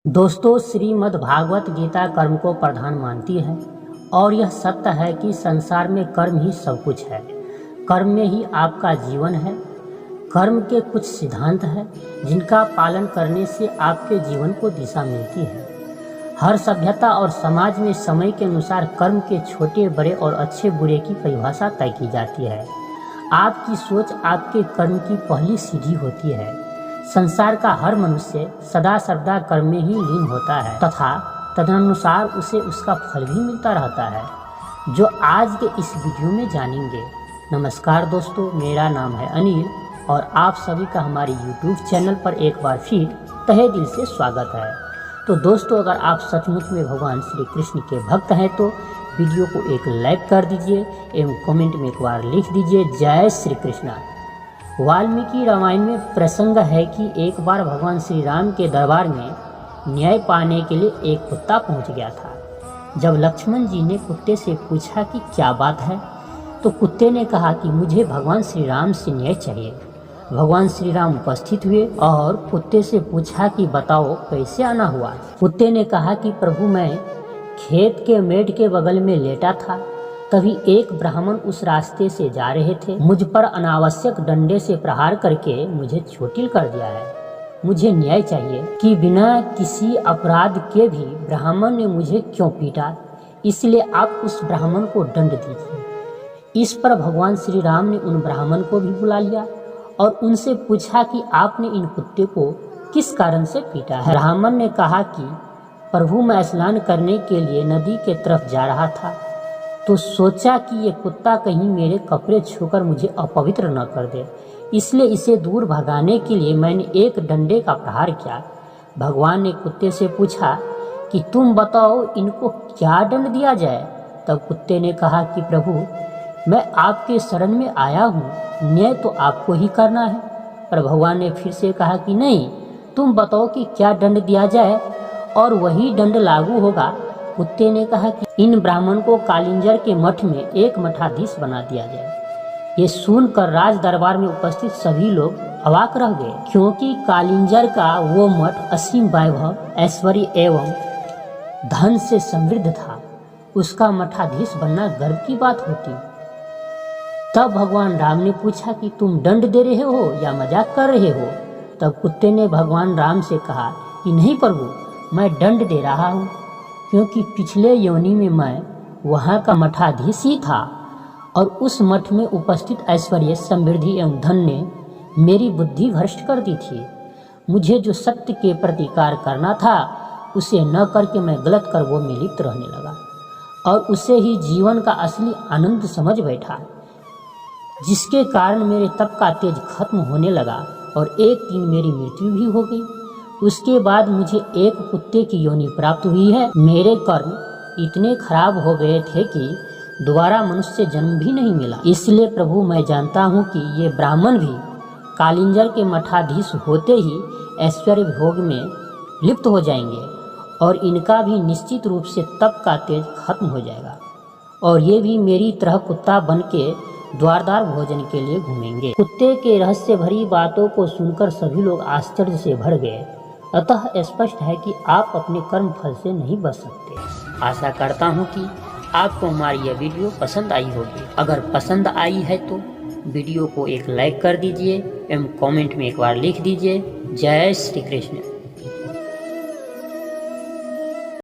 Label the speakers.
Speaker 1: दोस्तों, श्रीमद् भागवत गीता कर्म को प्रधान मानती है और यह सत्य है कि संसार में कर्म ही सब कुछ है। कर्म में ही आपका जीवन है। कर्म के कुछ सिद्धांत हैं जिनका पालन करने से आपके जीवन को दिशा मिलती है। हर सभ्यता और समाज में समय के अनुसार कर्म के छोटे बड़े और अच्छे बुरे की परिभाषा तय की जाती है। आपकी सोच आपके कर्म की पहली सीढ़ी होती है। संसार का हर मनुष्य सदा सर्वदा कर्म में ही लीन होता है तथा तदनुसार उसे उसका फल भी मिलता रहता है, जो आज के इस वीडियो में जानेंगे। नमस्कार दोस्तों, मेरा नाम है अनिल और आप सभी का हमारे YouTube चैनल पर एक बार फिर तहे दिल से स्वागत है। तो दोस्तों, अगर आप सचमुच में भगवान श्री कृष्ण के भक्त हैं तो वीडियो को एक लाइक कर दीजिए एवं कमेंट में एक बार लिख दीजिए जय श्री कृष्ण। वाल्मीकि रामायण में प्रसंग है कि एक बार भगवान श्री राम के दरबार में न्याय पाने के लिए एक कुत्ता पहुंच गया था। जब लक्ष्मण जी ने कुत्ते से पूछा कि क्या बात है, तो कुत्ते ने कहा कि मुझे भगवान श्री राम से न्याय चाहिए। भगवान श्री राम उपस्थित हुए और कुत्ते से पूछा कि बताओ कैसे आना हुआ। कुत्ते ने कहा कि प्रभु, मैं खेत के मेढ़ के बगल में लेटा था, तभी एक ब्राह्मण उस रास्ते से जा रहे थे। मुझ पर अनावश्यक डंडे से प्रहार करके मुझे चोटिल कर दिया है। मुझे न्याय चाहिए कि बिना किसी अपराध के भी ब्राह्मण ने मुझे क्यों पीटा, इसलिए आप उस ब्राह्मण को दंड दीजिए। इस पर भगवान श्री राम ने उन ब्राह्मण को भी बुला लिया और उनसे पूछा कि आपने इन कुत्ते को किस कारण से पीटा है। ब्राह्मण ने कहा कि प्रभु, मैं स्नान करने के लिए नदी के तरफ जा रहा था, तो सोचा कि ये कुत्ता कहीं मेरे कपड़े छूकर मुझे अपवित्र न कर दे, इसलिए इसे दूर भगाने के लिए मैंने एक डंडे का प्रहार किया। भगवान ने कुत्ते से पूछा कि तुम बताओ इनको क्या दंड दिया जाए। तब कुत्ते ने कहा कि प्रभु, मैं आपके शरण में आया हूँ, न्याय तो आपको ही करना है। पर भगवान ने फिर से कहा कि नहीं, तुम बताओ कि क्या दंड दिया जाए और वही दंड लागू होगा। कुत्ते ने कहा कि इन ब्राह्मण को कालिंजर के मठ में एक मठाधीश बना दिया जाए। ये सुनकर राज दरबार में उपस्थित सभी लोग अवाक रह गए, क्योंकि कालिंजर का वो मठ असीम वैभव, ऐश्वर्य एवं धन से समृद्ध था। उसका मठाधीश बनना गर्व की बात होती। तब भगवान राम ने पूछा कि तुम दंड दे रहे हो या मजाक कर रहे हो। तब कुत्ते ने भगवान राम से कहा कि नहीं प्रभु, मैं दंड दे रहा हूँ, क्योंकि पिछले योनि में मैं वहाँ का मठाधीश ही था और उस मठ में उपस्थित ऐश्वर्य, समृद्धि एवं धन ने मेरी बुद्धि भ्रष्ट कर दी थी। मुझे जो सत्य के प्रतिकार करना था उसे न करके मैं गलत कर्मों में लिप्त रहने लगा और उसे ही जीवन का असली आनंद समझ बैठा, जिसके कारण मेरे तप का तेज खत्म होने लगा और एक दिन मेरी मृत्यु भी हो गई। उसके बाद मुझे एक कुत्ते की योनि प्राप्त हुई है। मेरे कर्म इतने खराब हो गए थे कि दोबारा मनुष्य जन्म भी नहीं मिला। इसलिए प्रभु, मैं जानता हूँ कि ये ब्राह्मण भी कालिंजर के मठाधीश होते ही ऐश्वर्य भोग में लिप्त हो जाएंगे और इनका भी निश्चित रूप से तप का तेज खत्म हो जाएगा और ये भी मेरी तरह कुत्ता बन के द्वार द्वार भोजन के लिए घूमेंगे। कुत्ते के रहस्य भरी बातों को सुनकर सभी लोग आश्चर्य से भर गए। अतः स्पष्ट है कि आप अपने कर्म फल से नहीं बच सकते। आशा करता हूँ कि आपको हमारी यह वीडियो पसंद आई होगी। अगर पसंद आई है तो वीडियो को एक लाइक कर दीजिए एवं कमेंट में एक बार लिख दीजिए जय श्री कृष्ण।